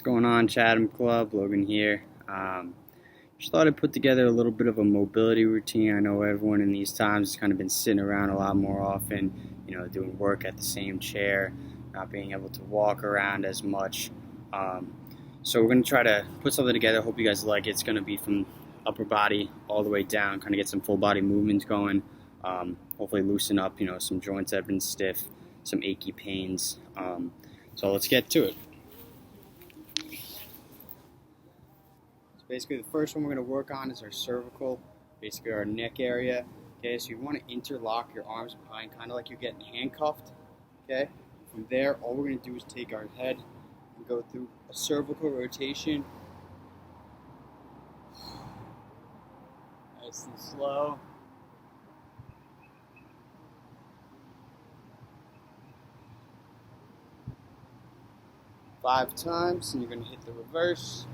Going on, Chatham Club? Logan here. Just thought I'd put together a little bit of a mobility routine. I know everyone in these times has kind of been sitting around a lot more often, doing work at the same chair, not being able to walk around as much. So we're going to try to put something together. Hope you guys like it. It's going to be from upper body all the way down, kind of get some full body movements going. Hopefully loosen up, some joints that have been stiff, some achy pains. So let's get to it. Basically, the first one we're going to work on is our cervical, basically our neck area. Okay, so you want to interlock your arms behind, kind of like you're getting handcuffed. Okay, from there, all we're going to do is take our head and go through a cervical rotation. Nice and slow. Five times, and you're going to hit the reverse.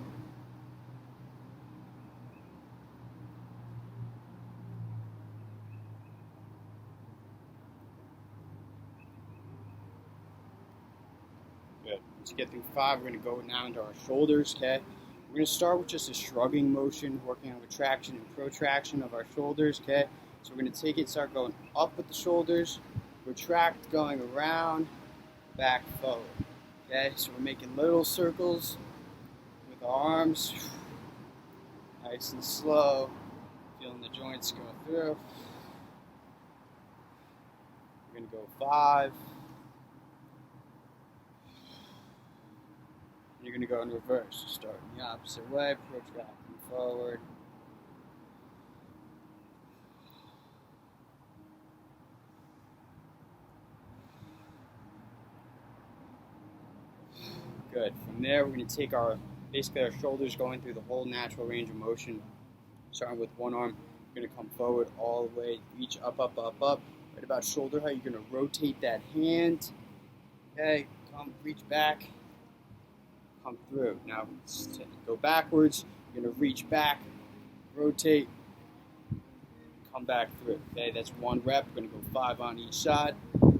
Good. Once you get through five, we're going to go now into our shoulders, okay? We're going to start with just a shrugging motion, working on retraction and protraction of our shoulders, okay? So we're going to take it, start going up with the shoulders, retract, going around, back, forward, okay? So we're making little circles with our arms, nice and slow, feeling the joints go through. We're going to go five. You're going to go in reverse, starting the opposite way, protracting forward. Good. From there, we're going to take basically our shoulders going through the whole natural range of motion. Starting with one arm, you're going to come forward all the way, reach up, up, up, up. Right about shoulder height, you're going to rotate that hand. Okay, reach back. Come through. Now go backwards. You're going to reach back, rotate, come back through. Okay, that's one rep. We're going to go five on each side. All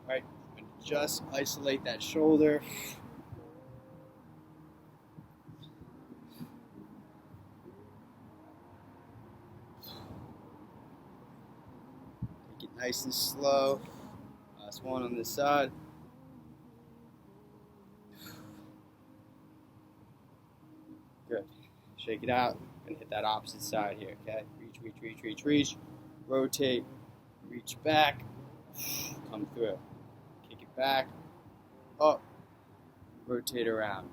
right, just isolate that shoulder. Take it nice and slow. Last one on this side. Good. Shake it out and hit that opposite side here, okay? Reach, reach, reach, reach, reach. Rotate, reach back, come through. Kick it back, up, rotate around.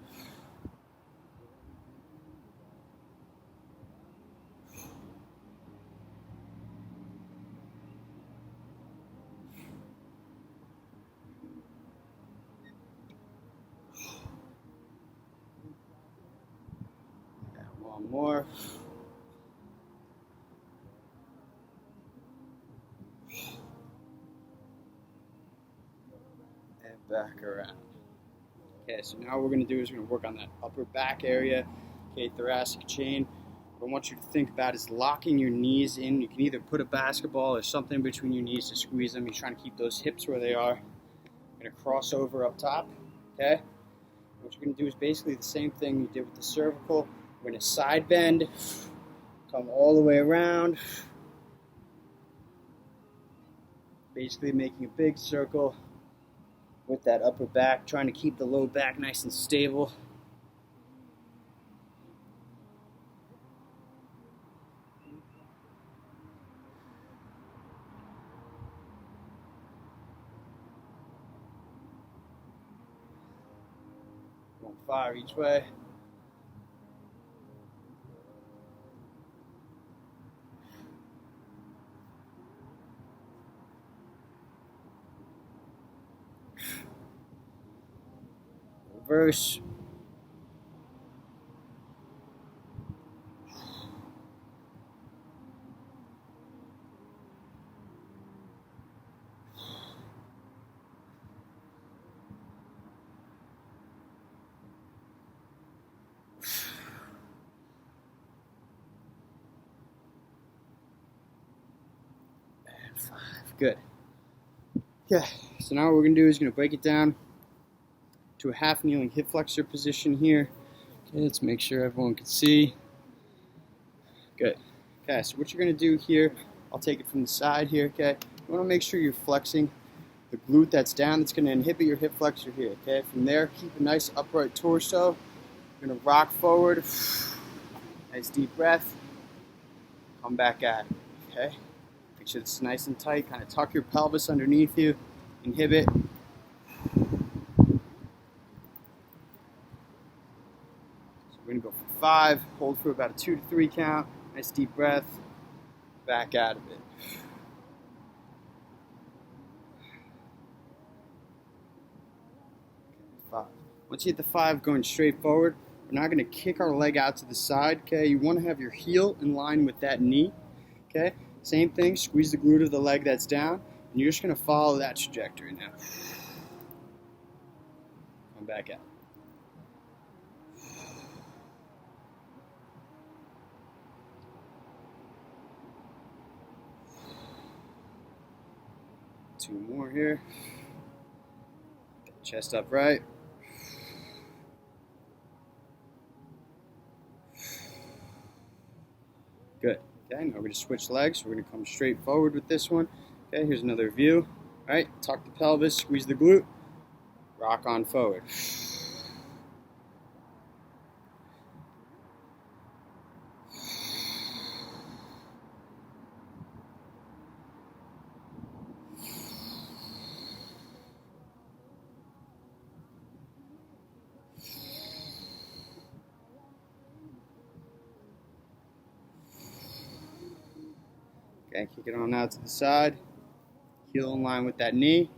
One more. And back around. Okay, so now what we're going to do is we're going to work on that upper back area, okay, thoracic chain. What I want you to think about is locking your knees in. You can either put a basketball or something between your knees to squeeze them. You're trying to keep those hips where they are. You're going to cross over up top, okay? What you're going to do is basically the same thing you did with the cervical. We're going to side bend, come all the way around, basically making a big circle with that upper back, trying to keep the low back nice and stable. Going fire each way. Reverse. And 5. Good. Okay, so now what we're going to do is going to break it down to a half kneeling hip flexor position here. Okay, let's make sure everyone can see. Good. Okay, so what you're going to do here, I'll take it from the side here, okay? You want to make sure you're flexing the glute that's down. That's going to inhibit your hip flexor here, okay? From there, keep a nice upright torso. You're going to rock forward. Nice deep breath. Come back at it, okay? Make sure it's nice and tight. Kind of tuck your pelvis underneath you. Inhibit. So we're going to go for 5. Hold for about a 2 to 3 count. Nice deep breath. Back out of it. Once you hit the 5, going straight forward, we're not going to kick our leg out to the side, okay? You want to have your heel in line with that knee, okay? Same thing, squeeze the glute of the leg that's down, and you're just going to follow that trajectory now. Come back out. Two more here. Chest upright. Good. Okay, now we're going to switch legs. We're going to come straight forward with this one. Okay, here's another view. All right, tuck the pelvis, squeeze the glute, rock on forward. Okay, kick it on out to the side. Heel in line with that knee.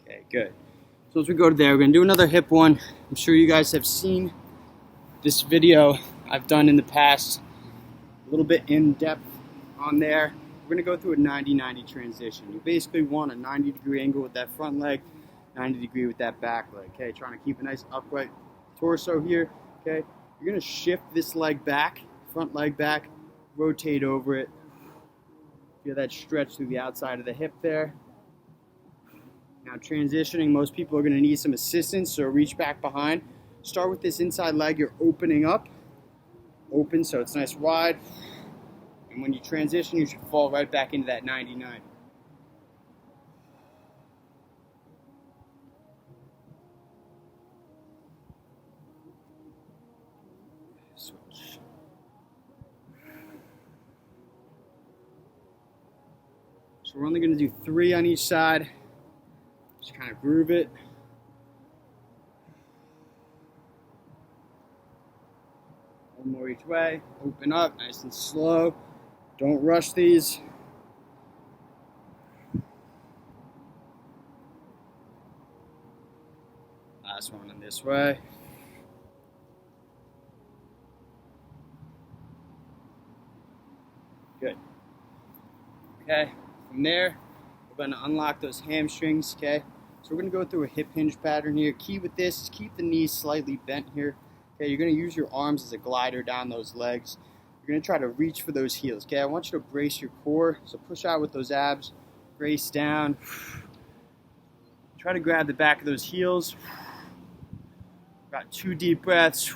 Okay, good. So as we go to there, we're going to do another hip one. I'm sure you guys have seen this video I've done in the past, a little bit in depth on there. We're going to go through a 90-90 transition. You basically want a 90-degree angle with that front leg, 90-degree with that back leg. Okay, trying to keep a nice upright torso here. Okay, you're going to shift this leg back, front leg back, rotate over it. Feel that stretch through the outside of the hip there. Now transitioning, most people are going to need some assistance, so reach back behind. Start with this inside leg, you're opening up. Open so it's nice wide. And when you transition, you should fall right back into that 90-90. Switch. So we're only going to do 3 on each side. Just kind of groove it. One more each way. Open up, nice and slow. Don't rush these. Last one in this way. Good. Okay, from there, we're going to unlock those hamstrings, okay? So we're going to go through a hip hinge pattern here. Key with this is keep the knees slightly bent here. Okay, you're going to use your arms as a glider down those legs. You're going to try to reach for those heels, okay? I want you to brace your core, so push out with those abs, brace down. Try to grab the back of those heels. Got 2 deep breaths.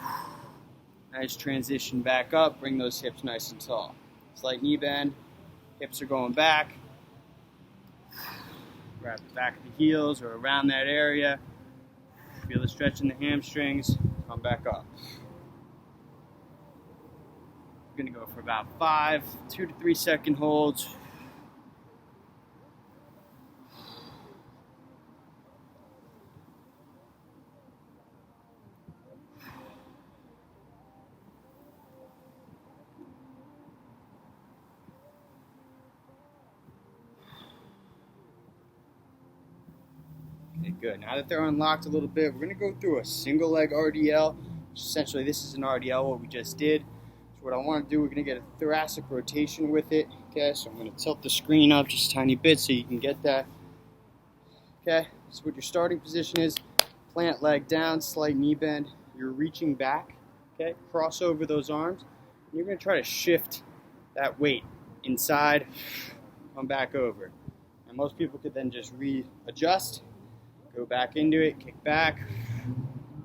Nice transition back up, bring those hips nice and tall. Slight knee bend, hips are going back. Grab the back of the heels or around that area. Feel the stretch in the hamstrings. Come back up. We're going to go for about 5, 2 to 3 second holds. Okay, good. Now that they're unlocked a little bit, we're going to go through a single leg RDL. Essentially, this is an RDL, what we just did. So So what I want to do, we're going to get a thoracic rotation with it. Okay, so I'm going to tilt the screen up just a tiny bit so you can get that. Okay, so what your starting position is, plant leg down, slight knee bend. You're reaching back. Okay, cross over those arms. And you're going to try to shift that weight inside, come back over. And most people could then just readjust, go back into it, kick back,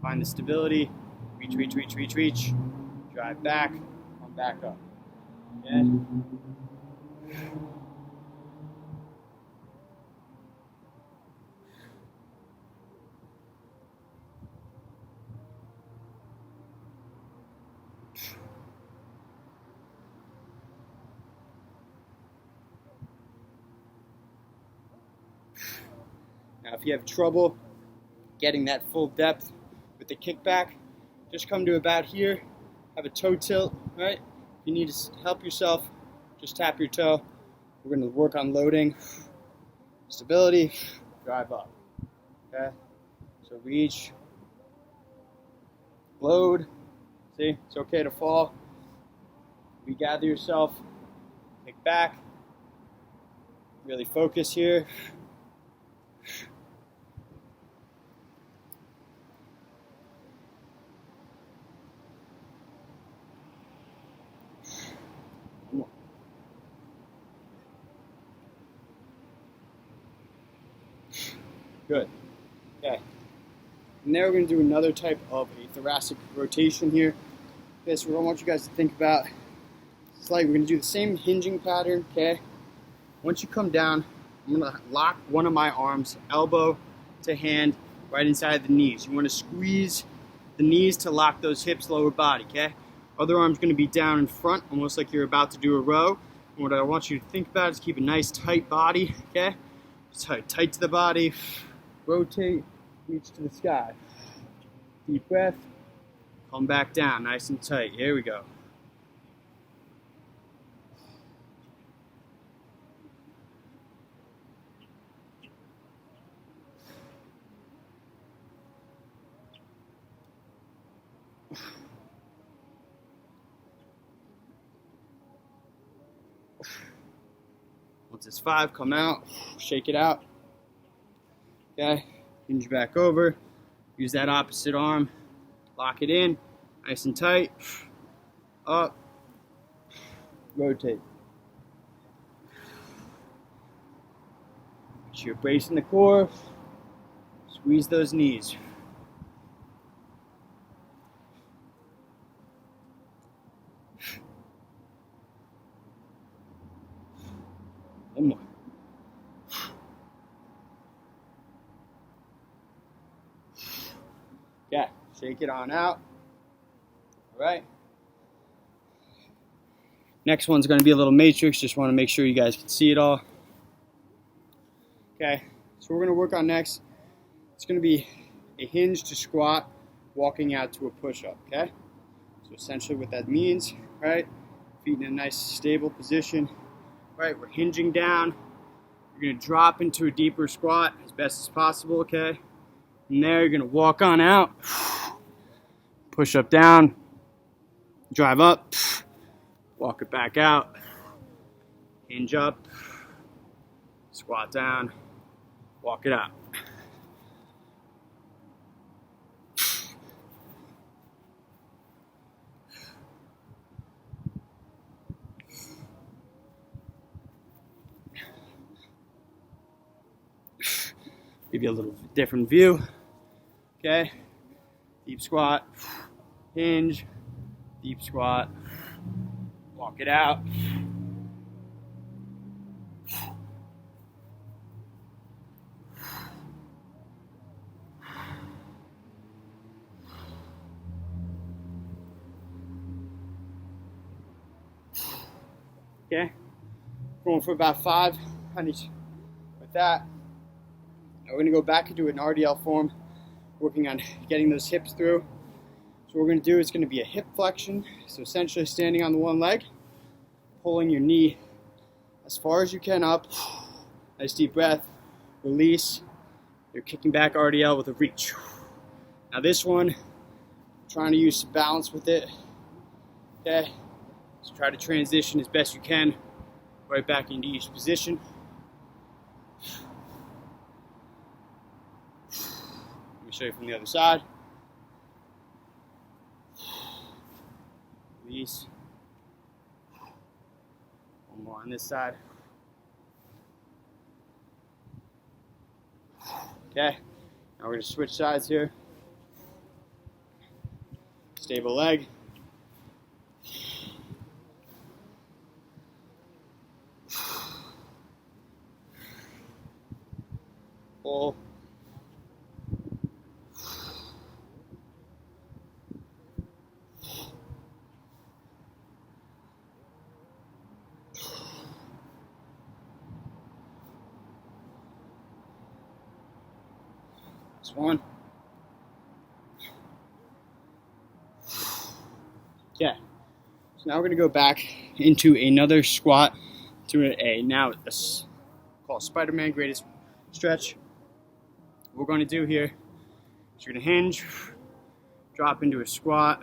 find the stability, reach, reach, reach, reach, reach, drive back, come back up. Okay? Now, if you have trouble getting that full depth with the kickback, just come to about here, have a toe tilt, right? If you need to help yourself, just tap your toe. We're going to work on loading, stability, drive up, okay? So reach, load, see, it's okay to fall. Regather yourself, kick back, really focus here. Good. Okay. And now we're going to do another type of a thoracic rotation here. Okay, so what I want you guys to think about, it's like we're going to do the same hinging pattern, okay? Once you come down, I'm going to lock one of my arms, elbow to hand, right inside the knees. You want to squeeze the knees to lock those hips, lower body, okay? Other arm's going to be down in front, almost like you're about to do a row. And what I want you to think about is keep a nice tight body, okay? Tight to the body. Rotate, reach to the sky. Deep breath, come back down, nice and tight. Here we go. Once it's 5, come out, shake it out. Okay, hinge back over, use that opposite arm, lock it in, nice and tight, up, rotate. Make sure you're bracing the core, squeeze those knees. One more. Okay, shake it on out. All right. Next one's going to be a little matrix. Just want to make sure you guys can see it all. Okay, so we're going to work on next. It's going to be a hinge to squat, walking out to a push-up, okay? So essentially what that means, right? Feet in a nice stable position, right? We're hinging down. You're going to drop into a deeper squat as best as possible, okay? From there, you're going to walk on out, push up down, drive up, walk it back out, hinge up, squat down, walk it out. Give you a little different view. Okay, deep squat, hinge, deep squat, walk it out. Okay, going for about 5 with that. Now we're going to go back into an RDL form, working on getting those hips through. So what we're going to do is going to be a hip flexion. So essentially standing on the one leg, pulling your knee as far as you can up. Nice deep breath, release. You're kicking back RDL with a reach. Now this one, trying to use some balance with it. Okay, So try to transition as best you can right back into each position. Let me show you from the other side. Release. One more on this side. Okay, now we're going to switch sides here. Stable leg. Pull. This one. Okay, so now we're going to go back into another squat to now a called Spider-Man greatest stretch. What we're going to do here is you're going to hinge, drop into a squat,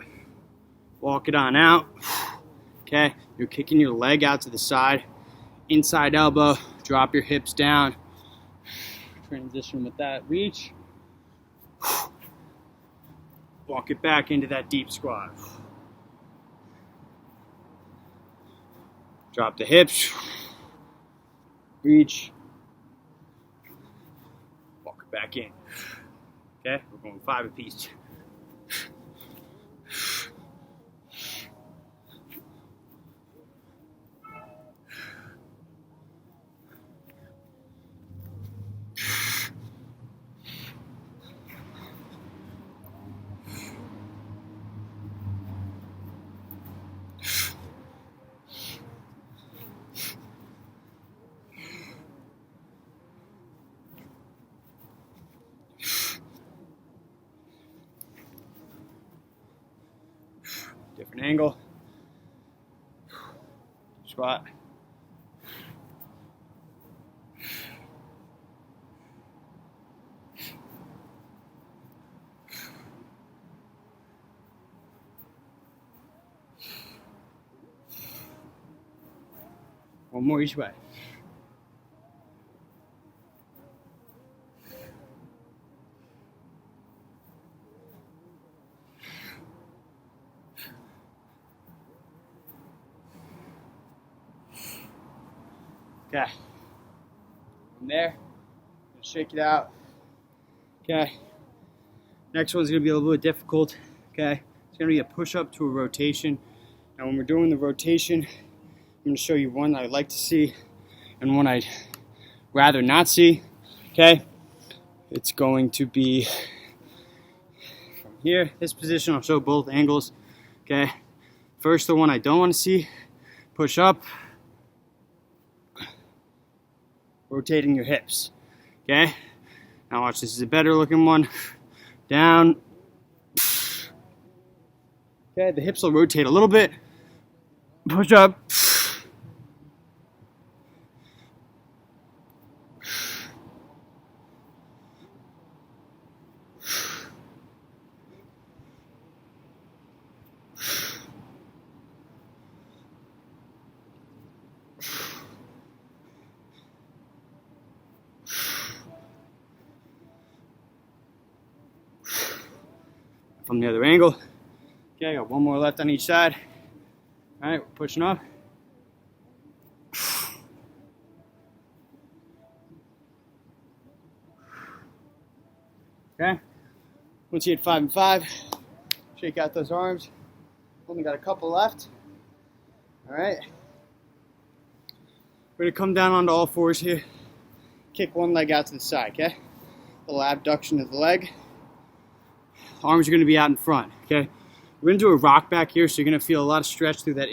walk it on out. Okay, you're kicking your leg out to the side, inside elbow, drop your hips down, transition with that, reach, walk it back into that deep squat. Drop the hips, reach, walk it back in. Okay, we're going 5 apiece. Different angle. Squat. One more each way. Okay, from there, shake it out. Okay, next one's gonna be a little bit difficult. Okay, it's gonna be a push-up to a rotation. Now when we're doing the rotation, I'm gonna show you one I'd like to see and one I'd rather not see. Okay, it's going to be from here, this position. I'll show both angles. Okay, first the one I don't want to see, push up, rotating your hips. Okay, now watch, this is a better looking one. Down. Okay, the hips will rotate a little bit. Push up. From the other angle. Okay, I got one more left on each side. All right, we're pushing up. Okay, once you hit 5 and 5, shake out those arms. Only got a couple left. All right, we're gonna come down onto all fours here. Kick one leg out to the side, okay? Little abduction of the leg. Arms are going to be out in front, okay? We're going to do a rock back here, so you're going to feel a lot of stretch through that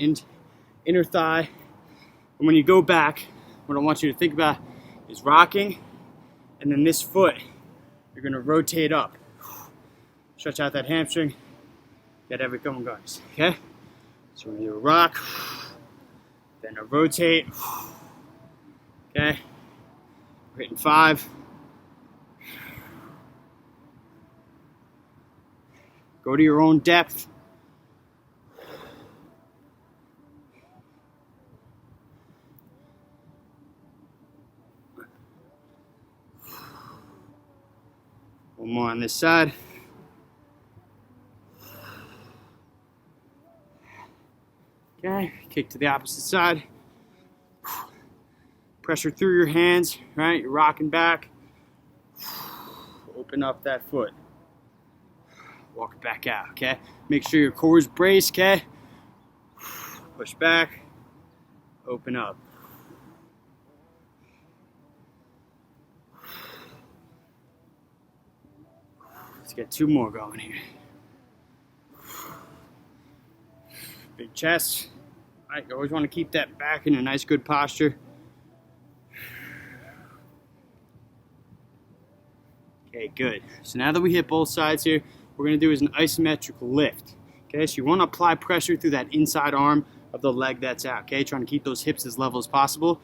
inner thigh. And when you go back, what I want you to think about is rocking, and then this foot, you're going to rotate up. Stretch out that hamstring, get everything going, okay? So we're going to do a rock, then a rotate, okay? We're hitting 5. Go to your own depth. One more on this side. Okay, kick to the opposite side. Pressure through your hands, right? You're rocking back. Open up that foot. Walk it back out, okay? Make sure your core is braced, okay? Push back. Open up. Let's get two more going here. Big chest. All right, you always want to keep that back in a nice, good posture. Okay, good. So now that we hit both sides here, what we're going to do is an isometric lift. Okay, so you want to apply pressure through that inside arm of the leg that's out. Okay, trying to keep those hips as level as possible.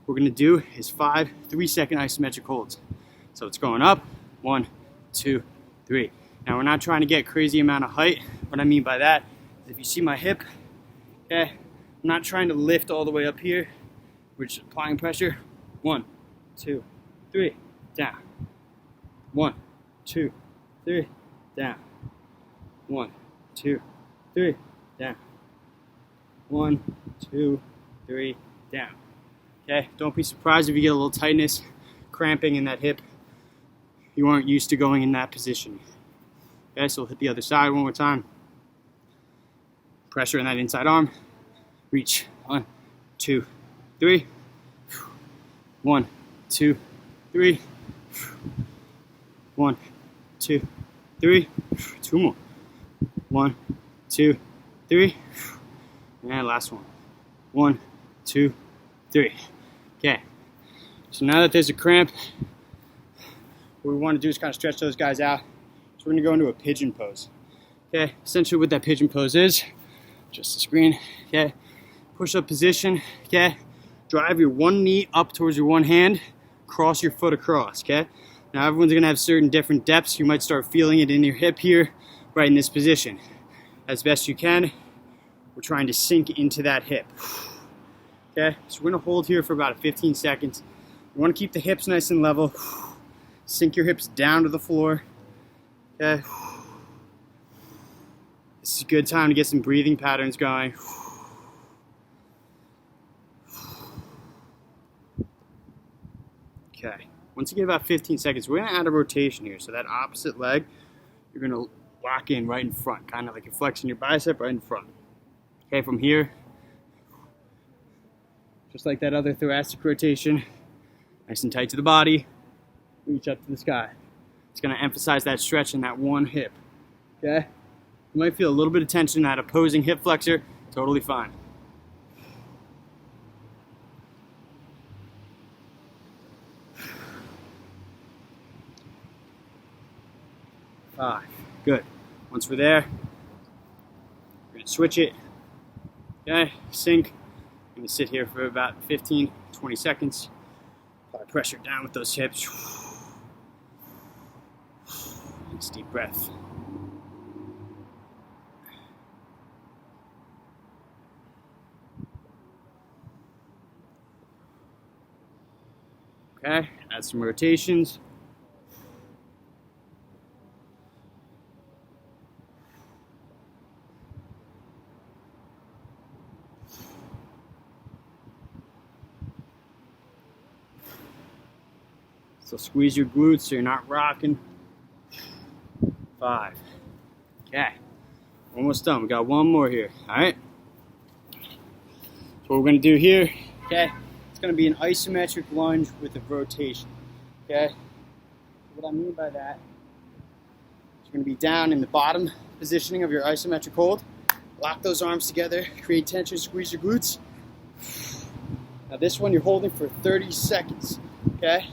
What we're going to do is 5 3-second isometric holds. So it's going up, 1, 2, 3. Now we're not trying to get crazy amount of height. What I mean by that is if you see my hip, okay, I'm not trying to lift all the way up here. We're just applying pressure. 1, 2, 3, down. 1, 2, 3, down. 1, 2, 3, down. 1, 2, 3, down. Okay, don't be surprised if you get a little tightness, cramping in that hip. You aren't used to going in that position. Okay, so we'll hit the other side one more time. Pressure in that inside arm. Reach. 1, 2, 3. 1, 2, 3. 1, 2, 3. 2 more. 1, 2, 3. And last one. 1, 2, 3. Okay. So now that there's a cramp, what we want to do is kind of stretch those guys out. So we're going to go into a pigeon pose. Okay. Essentially what that pigeon pose is, just the screen. Okay. Push up position. Okay. Drive your one knee up towards your one hand. Cross your foot across. Okay. Now everyone's going to have certain different depths. You might start feeling it in your hip here, right in this position. As best you can, we're trying to sink into that hip. Okay, so we're going to hold here for about 15 seconds. You want to keep the hips nice and level. Sink your hips down to the floor. Okay. This is a good time to get some breathing patterns going. Okay. Once you get about 15 seconds, we're going to add a rotation here. So that opposite leg, you're going to lock in right in front, kind of like you're flexing your bicep right in front. Okay, from here, just like that other thoracic rotation, nice and tight to the body, reach up to the sky. It's going to emphasize that stretch in that one hip. Okay? You might feel a little bit of tension in that opposing hip flexor, totally fine. 5. Good. Once we're there, we're going to switch it. Okay, sync. I'm going to sit here for about 15, 20 seconds. Apply pressure down with those hips. Nice deep breath. Okay, add some rotations. So squeeze your glutes so you're not rocking. 5. Okay, almost done. We got one more here. All right. So what we're going to do here, okay, it's going to be an isometric lunge with a rotation. Okay. What I mean by that, you're going to be down in the bottom positioning of your isometric hold. Lock those arms together, create tension, squeeze your glutes. Now this one you're holding for 30 seconds. Okay.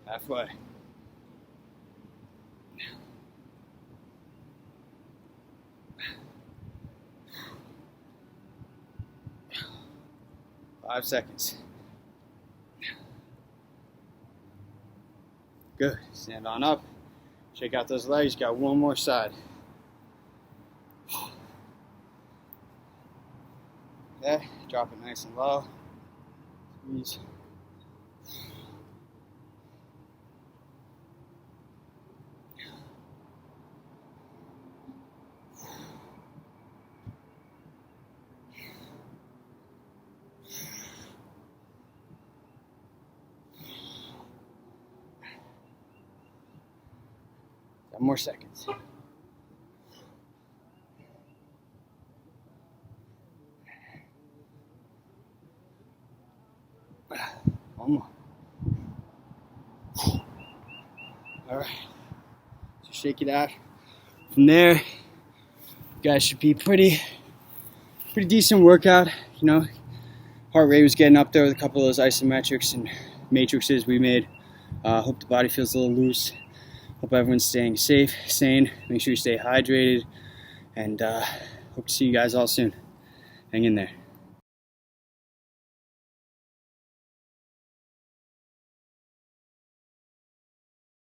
Halfway. 5 seconds. Good. Stand on up. Shake out those legs. Got one more side. there. Drop it nice and low. Squeeze. More seconds. One more. All right. So shake it out. From there, you guys should be pretty decent workout. You know, heart rate was getting up there with a couple of those isometrics and matrices we made. Hope the body feels a little loose. Hope everyone's staying safe, sane. Make sure you stay hydrated. And hope to see you guys all soon. Hang in there.